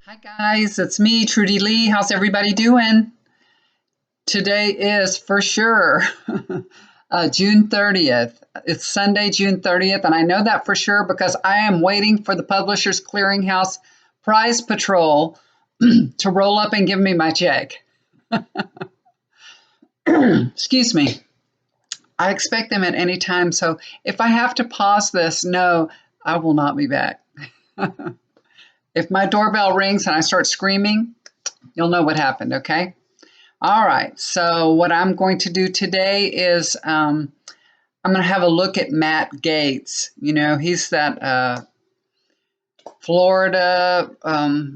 Hi guys, it's me, Trudy Lee. How's everybody doing? Today is for sure June 30th. It's Sunday, June 30th, and I know that for sure because I am waiting for the Publishers Clearinghouse Prize Patrol to roll up and give me my check. Excuse me. I expect them at any time, so if I have to pause this, no, I will not be back. If my doorbell rings and I start screaming, you'll know what happened, okay? All right, so what I'm going to do today is I'm going to have a look at Mat Gaetz. You know, he's that Florida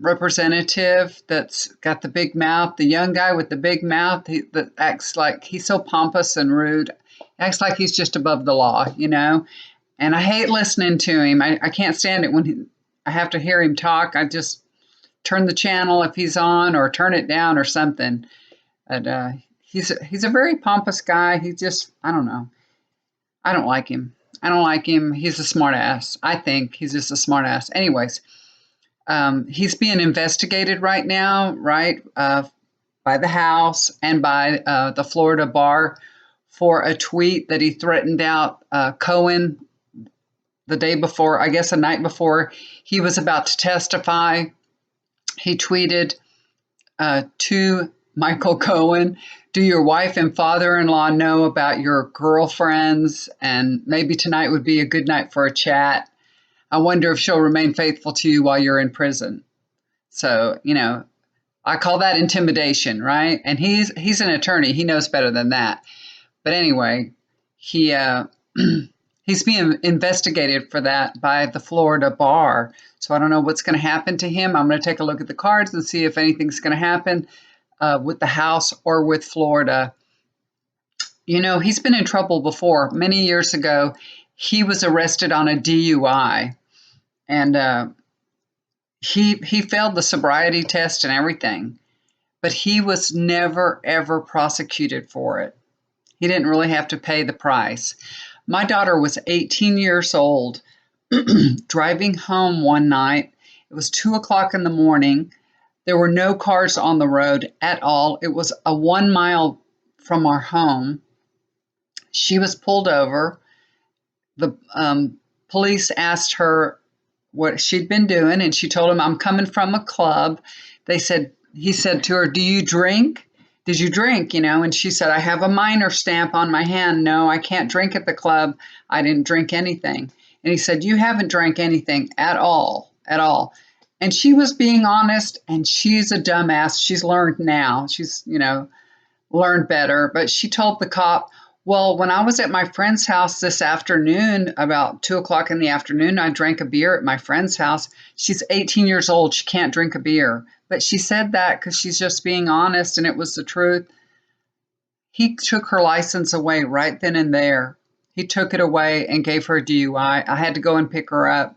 representative that's got the big mouth, the young guy with the big mouth that acts like he's so pompous and rude, acts like he's just above the law, you know? And I hate listening to him. I can't stand it when I have to hear him talk. I just turn the channel if he's on or turn it down or something. But he's a very pompous guy. He just, I don't know. I don't like him. I don't like him. He's a smart ass. I think he's just a smart ass. Anyways, he's being investigated right now, right, by the House and by the Florida bar for a tweet that he threatened out Cohen the day before, I guess the night before he was about to testify. He tweeted to Michael Cohen, do your wife and father-in-law know about your girlfriends? And maybe tonight would be a good night for a chat. I wonder if she'll remain faithful to you while you're in prison. So, you know, I call that intimidation, right? And he's an attorney. He knows better than that. But anyway, he he's being investigated for that by the Florida bar. So I don't know what's going to happen to him. I'm going to take a look at the cards and see if anything's going to happen with the House or with Florida. You know, he's been in trouble before. Many years ago, he was arrested on a DUI, and he failed the sobriety test and everything, but he was never, ever prosecuted for it. He didn't really have to pay the price. My daughter was 18 years old, driving home one night. It was 2 o'clock in the morning. There were no cars on the road at all. It was a 1 mile from our home. She was pulled over. The police asked her what she'd been doing, and she told him, I'm coming from a club. He said to her, do you drink? Did you drink, you know? And she said, I have a minor stamp on my hand. No, I can't drink at the club. I didn't drink anything. And he said, you haven't drank anything at all, at all. And she was being honest, and she's a dumbass. She's learned now. She's, you know, learned better. But she told the cop, well, when I was at my friend's house this afternoon, about 2 o'clock in the afternoon, I drank a beer at my friend's house. She's 18 years old. She can't drink a beer. But she said that because she's just being honest, and it was the truth. He took her license away right then and there. He took it away and gave her a DUI. I had to go and pick her up.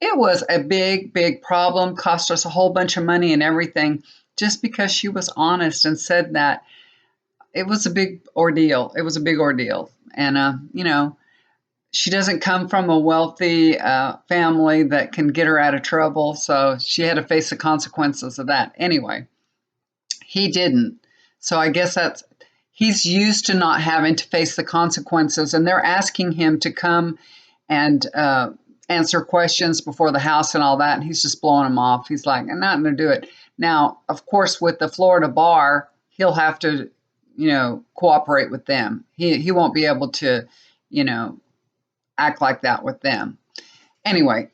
It was a big, big problem, cost us a whole bunch of money and everything, just because she was honest and said that. It was a big ordeal. It was a big ordeal. And, you know, she doesn't come from a wealthy family that can get her out of trouble, so she had to face the consequences of that. Anyway, he didn't. So I guess he's used to not having to face the consequences, and they're asking him to come and answer questions before the House and all that, and he's just blowing them off. He's like, I'm not going to do it. Now, of course, with the Florida bar, he'll have to, you know, cooperate with them. He won't be able to, you know, act like that with them. Anyway,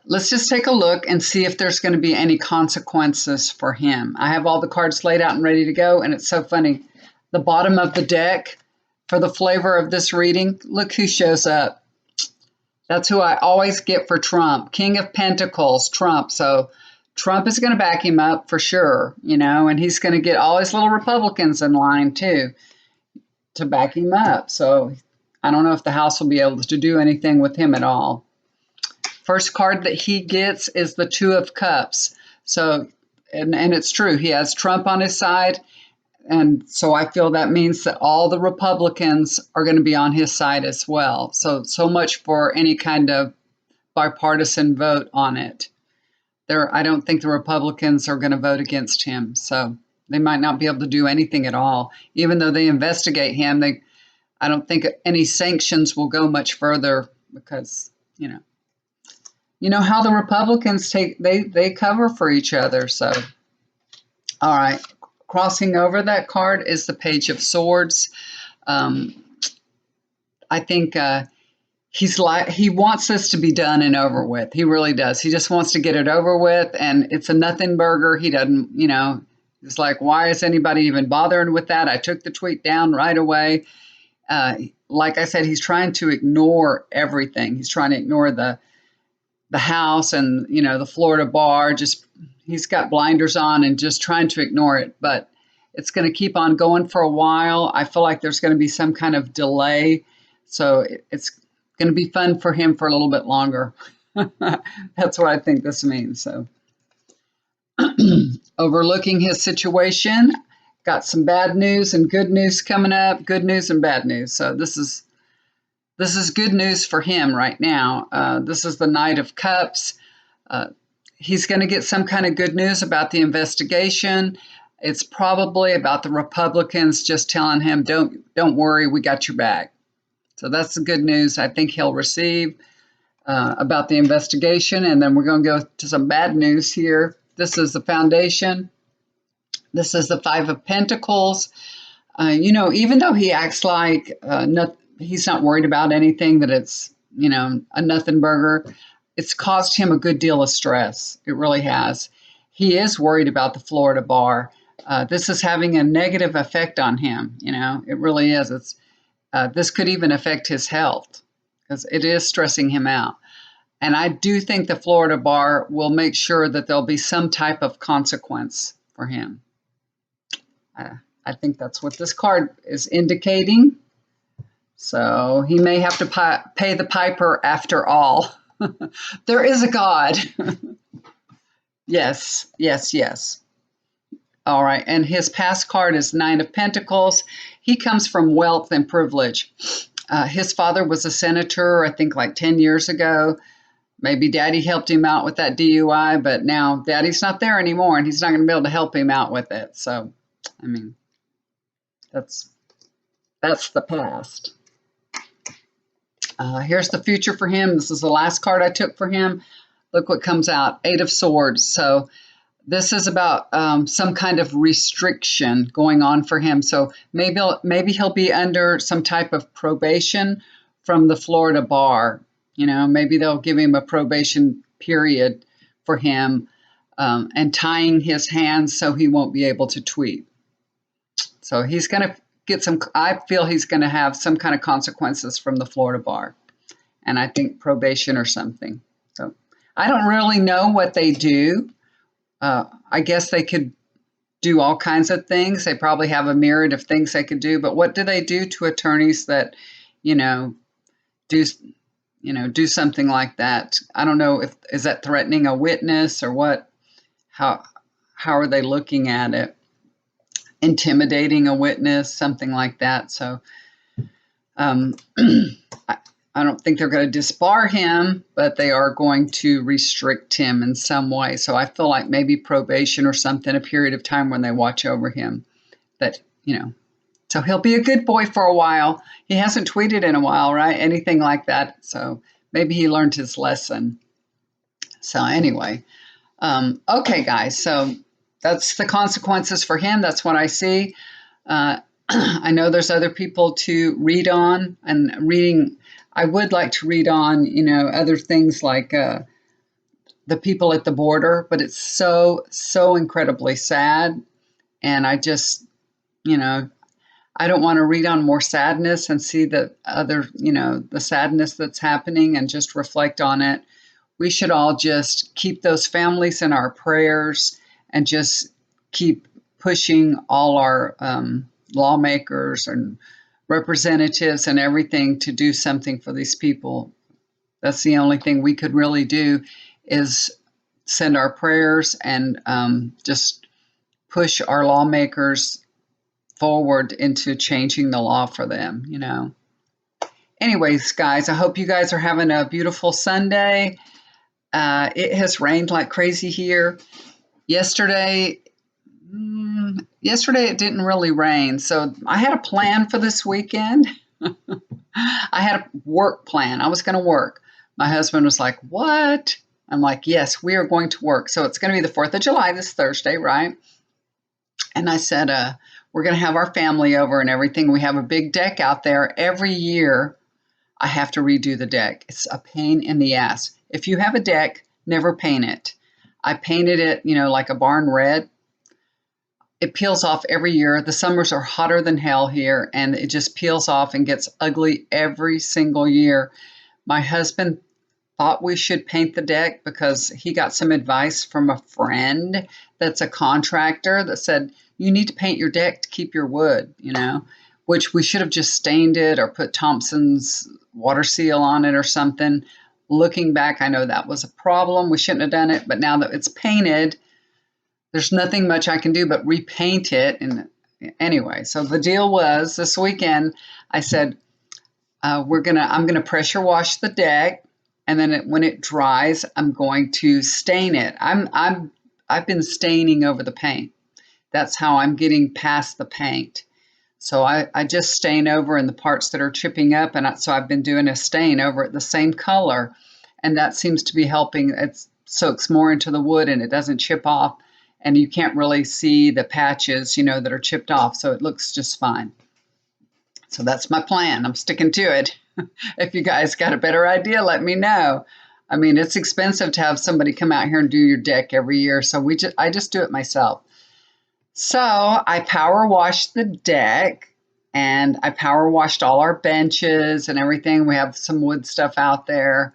let's just take a look and see if there's going to be any consequences for him. I have all the cards laid out and ready to go, and it's so funny. The bottom of the deck, for the flavor of this reading, look who shows up. That's who I always get for Trump. King of Pentacles, Trump. So Trump is going to back him up for sure, you know, and he's going to get all his little Republicans in line too to back him up. So I don't know if the House will be able to do anything with him at all. First card that he gets is the Two of Cups. So, and it's true, he has Trump on his side. And so I feel that means that all the Republicans are going to be on his side as well. So much for any kind of bipartisan vote on it. I don't think the Republicans are going to vote against him. So they might not be able to do anything at all. Even though they investigate him, I don't think any sanctions will go much further because, you know how the Republicans they cover for each other. So, all right. Crossing over that card is the Page of Swords. I think he wants this to be done and over with. He really does. He just wants to get it over with, and it's a nothing burger. He doesn't, it's like, why is anybody even bothering with that? I took the tweet down right away. Like I said, he's trying to ignore everything. He's trying to ignore the house and, the Florida bar. He's got blinders on and just trying to ignore it. But it's going to keep on going for a while. I feel like there's going to be some kind of delay. So it's going to be fun for him for a little bit longer. That's what I think this means. So overlooking his situation, got some bad news and good news coming up, good news and bad news. So this is good news for him right now. This is the Knight of Cups. He's going to get some kind of good news about the investigation. It's probably about the Republicans just telling him, don't worry, we got your back. So that's the good news I think he'll receive about the investigation. And then we're going to go to some bad news here. This is the Foundation. This is the Five of Pentacles. Even though he acts like he's not worried about anything, that it's, a nothing burger, it's caused him a good deal of stress. It really has. He is worried about the Florida bar. This is having a negative effect on him. It really is. This could even affect his health because it is stressing him out. And I do think the Florida bar will make sure that there'll be some type of consequence for him. I think that's what this card is indicating. So he may have to pay the piper after all. There is a God. Yes. All right. And his past card is Nine of Pentacles. He comes from wealth and privilege. His father was a senator, I think like 10 years ago. Maybe Daddy helped him out with that DUI, but now Daddy's not there anymore, and he's not going to be able to help him out with it. So, I mean, that's the past. Here's the future for him. This is the last card I took for him. Look what comes out. Eight of Swords. So this is about some kind of restriction going on for him. So maybe he'll be under some type of probation from the Florida bar. Maybe they'll give him a probation period for him and tying his hands so he won't be able to tweet. So he's going to get I feel he's going to have some kind of consequences from the Florida bar. And I think probation or something. So I don't really know what they do. I guess they could do all kinds of things. They probably have a myriad of things they could do. But what do they do to attorneys that, do something like that? I don't know is that threatening a witness or what? How are they looking at it? Intimidating a witness, something like that. So I don't think they're going to disbar him, but they are going to restrict him in some way. So I feel like maybe probation or something, a period of time when they watch over him. That, so he'll be a good boy for a while. He hasn't tweeted in a while, right? Anything like that. So maybe he learned his lesson. So anyway, okay, guys. So that's the consequences for him. That's what I see. I know there's other people to read on, and I would like to read on, other things like the people at the border, but it's so incredibly sad. And I just, I don't want to read on more sadness and see the other, the sadness that's happening and just reflect on it. We should all just keep those families in our prayers and just keep pushing all our lawmakers and representatives and everything to do something for these people. That's the only thing we could really do is send our prayers and just push our lawmakers forward into changing the law for them, Anyways, guys, I hope you guys are having a beautiful Sunday. It has rained like crazy here. Yesterday, yesterday it didn't really rain, so I had a plan for this weekend. I had a work plan. I was going to work. My husband was like, "What?" I'm like, "Yes, we are going to work." So it's going to be the 4th of July this Thursday, right? And I said, we're going to have our family over and everything. We have a big deck out there. Every year, I have to redo the deck. It's a pain in the ass. If you have a deck, never paint it. I painted it, like a barn red. It peels off every year. The summers are hotter than hell here, and it just peels off and gets ugly every single year. My husband thought we should paint the deck because he got some advice from a friend that's a contractor that said, you need to paint your deck to keep your wood, which we should have just stained it or put Thompson's water seal on it or something. Looking back, I know that was a problem. We shouldn't have done it, but now that it's painted, there's nothing much I can do but repaint it. And anyway, so the deal was this weekend, I said, I'm gonna pressure wash the deck, and then when it dries, I'm going to stain it. I've been staining over the paint. That's how I'm getting past the paint. So I just stain over in the parts that are chipping up, and so I've been doing a stain over it the same color, and that seems to be helping. It soaks more into the wood, and it doesn't chip off, and you can't really see the patches, that are chipped off, so it looks just fine. So that's my plan. I'm sticking to it. If you guys got a better idea, let me know. I mean, it's expensive to have somebody come out here and do your deck every year, so I just do it myself. So I power washed the deck, and I power washed all our benches and everything. We have some wood stuff out there.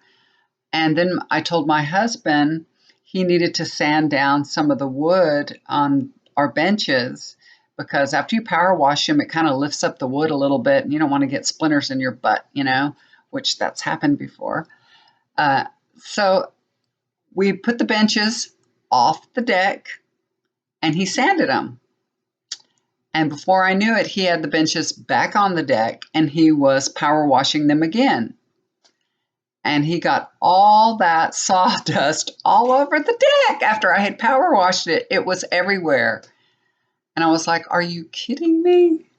And then I told my husband he needed to sand down some of the wood on our benches, because after you power wash them, it kind of lifts up the wood a little bit, and you don't want to get splinters in your butt, which that's happened before. So we put the benches off the deck, and he sanded them. And before I knew it, he had the benches back on the deck, and he was power washing them again. And he got all that sawdust all over the deck after I had power washed it. It was everywhere. And I was like, are you kidding me?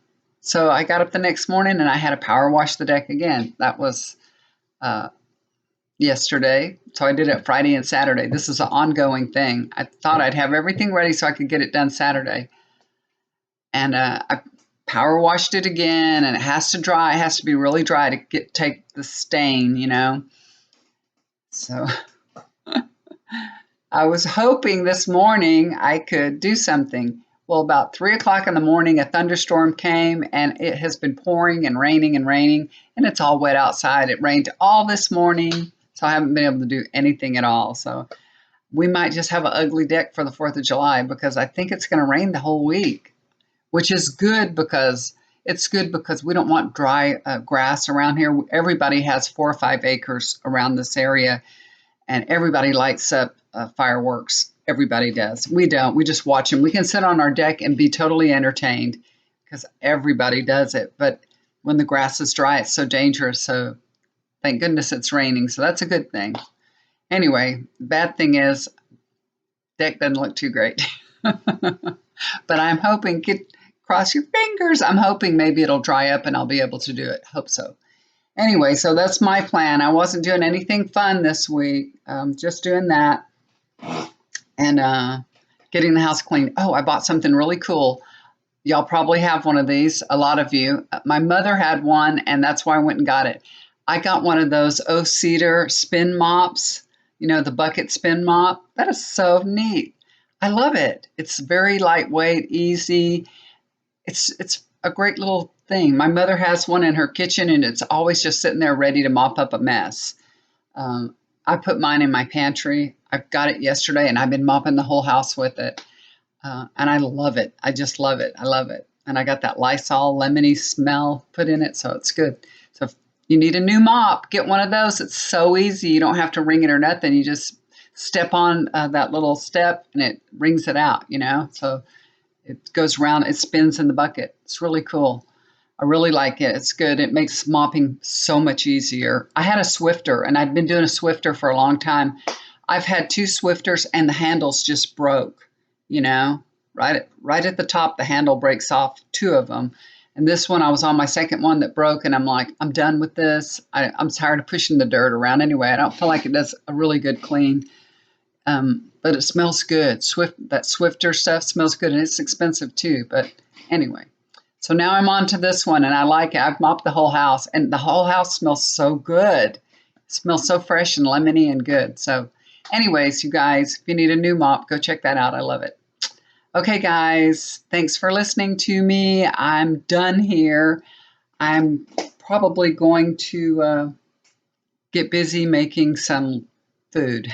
So I got up the next morning and I had to power wash the deck again. That was yesterday. So I did it Friday and Saturday. This is an ongoing thing. I thought I'd have everything ready so I could get it done Saturday. And I power washed it again, and it has to dry. It has to be really dry to take the stain, So I was hoping this morning I could do something. Well, about 3 o'clock in the morning, a thunderstorm came, and it has been pouring and raining, and it's all wet outside. It rained all this morning, so I haven't been able to do anything at all. So we might just have an ugly deck for the 4th of July, because I think it's going to rain the whole week, which is good because we don't want dry grass around here. Everybody has 4 or 5 acres around this area, and everybody lights up fireworks. Everybody does. We don't. We just watch them. We can sit on our deck and be totally entertained because everybody does it. But when the grass is dry, it's so dangerous. So thank goodness it's raining. So that's a good thing. Anyway, the bad thing is deck doesn't look too great. But I'm hoping, cross your fingers, I'm hoping maybe it'll dry up and I'll be able to do it. Hope so. Anyway, so that's my plan. I wasn't doing anything fun this week. Just doing that. And getting the house clean. Oh, I bought something really cool. Y'all probably have one of these, a lot of you. My mother had one, and that's why I went and got it. I got one of those Cedar spin mops, the bucket spin mop. That is so neat. I love it. It's very lightweight, easy. It's a great little thing. My mother has one in her kitchen, and it's always just sitting there ready to mop up a mess. I put mine in my pantry. I got it yesterday, and I've been mopping the whole house with it. And I love it. I just love it. I love it. And I got that Lysol lemony smell put in it, so it's good. So if you need a new mop, get one of those. It's so easy. You don't have to wring it or nothing. You just step on that little step, and it wrings it out, So it goes around. It spins in the bucket. It's really cool. I really like it. It's good. It makes mopping so much easier. I had a Swifter, and I'd been doing a Swifter for a long time. I've had two Swifters and the handles just broke, you know, right at the top, the handle breaks off, two of them. And this one, I was on my second one that broke, and I'm like, I'm done with this. I'm tired of pushing the dirt around anyway. I don't feel like it does a really good clean. But it smells good. That Swifter stuff smells good, and it's expensive too. But anyway, so now I'm on to this one, and I like it. I've mopped the whole house, and the whole house smells so good. It smells so fresh and lemony and good. So anyways, you guys, if you need a new mop, go check that out. I love it. Okay, guys, thanks for listening to me. I'm done here. I'm probably going to get busy making some food.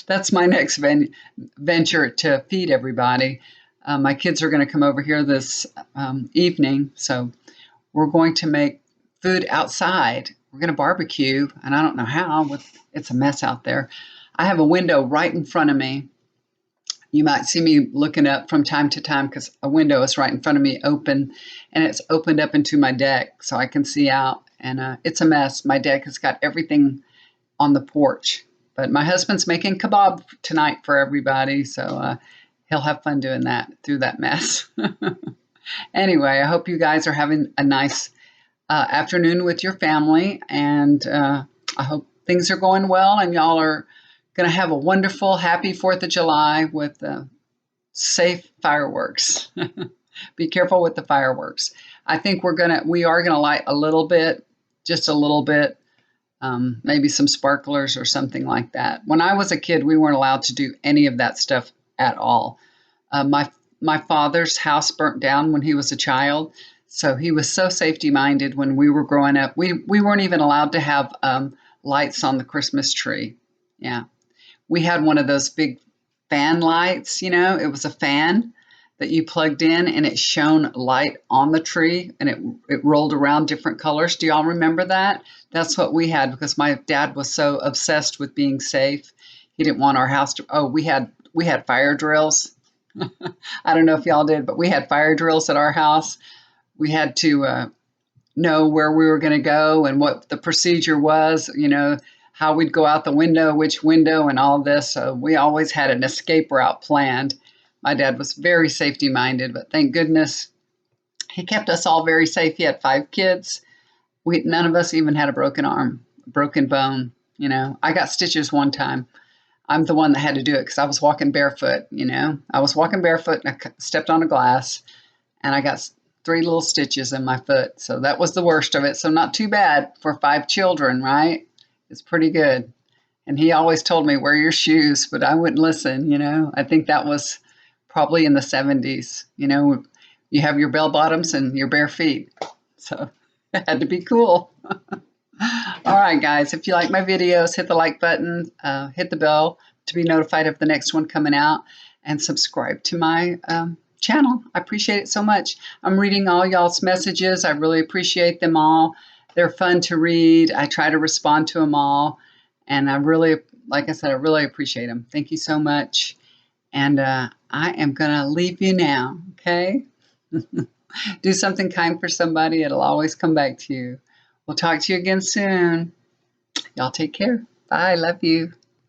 That's my next venture, to feed everybody. My kids are going to come over here this evening, so we're going to make food outside. We're going to barbecue, and I don't know how. It's a mess out there. I have a window right in front of me. You might see me looking up from time to time because a window is right in front of me open, and it's opened up into my deck so I can see out. And it's a mess. My deck has got everything on the porch. But my husband's making kebab tonight for everybody, so he'll have fun doing that through that mess. Anyway, I hope you guys are having a nice afternoon with your family, and I hope things are going well, and y'all are going to have a wonderful, happy 4th of July with safe fireworks. Be careful with the fireworks. I think we are gonna light a little bit, just a little bit, maybe some sparklers or something like that. When I was a kid, we weren't allowed to do any of that stuff at all. My father's house burnt down when he was a child, so he was so safety minded when we were growing up. We weren't even allowed to have lights on the Christmas tree. Yeah, we had one of those big fan lights. It was a fan that you plugged in, and it shone light on the tree, and it rolled around different colors. Do y'all remember that? That's what we had because my dad was so obsessed with being safe. He didn't want our house to. Oh, we had fire drills. I don't know if y'all did, but we had fire drills at our house. We had to know where we were going to go and what the procedure was. How we'd go out the window, which window, and all this. So we always had an escape route planned. My dad was very safety minded, but thank goodness he kept us all very safe. He had 5 kids. None of us even had a broken arm, broken bone. I got stitches one time. I'm the one that had to do it because I was walking barefoot. I was walking barefoot and I stepped on a glass, and I got 3 little stitches in my foot. So that was the worst of it. So not too bad for 5 children, right? It's pretty good. And he always told me, wear your shoes, but I wouldn't listen. I think that was probably in the 70s. You have your bell bottoms and your bare feet. So it had to be cool. All right, guys, if you like my videos, hit the like button, hit the bell to be notified of the next one coming out, and subscribe to my channel. I appreciate it so much. I'm reading all y'all's messages. I really appreciate them all. They're fun to read. I try to respond to them all. And like I said, I really appreciate them. Thank you so much. And I am going to leave you now, okay? Do something kind for somebody. It'll always come back to you. We'll talk to you again soon. Y'all take care. Bye. Love you.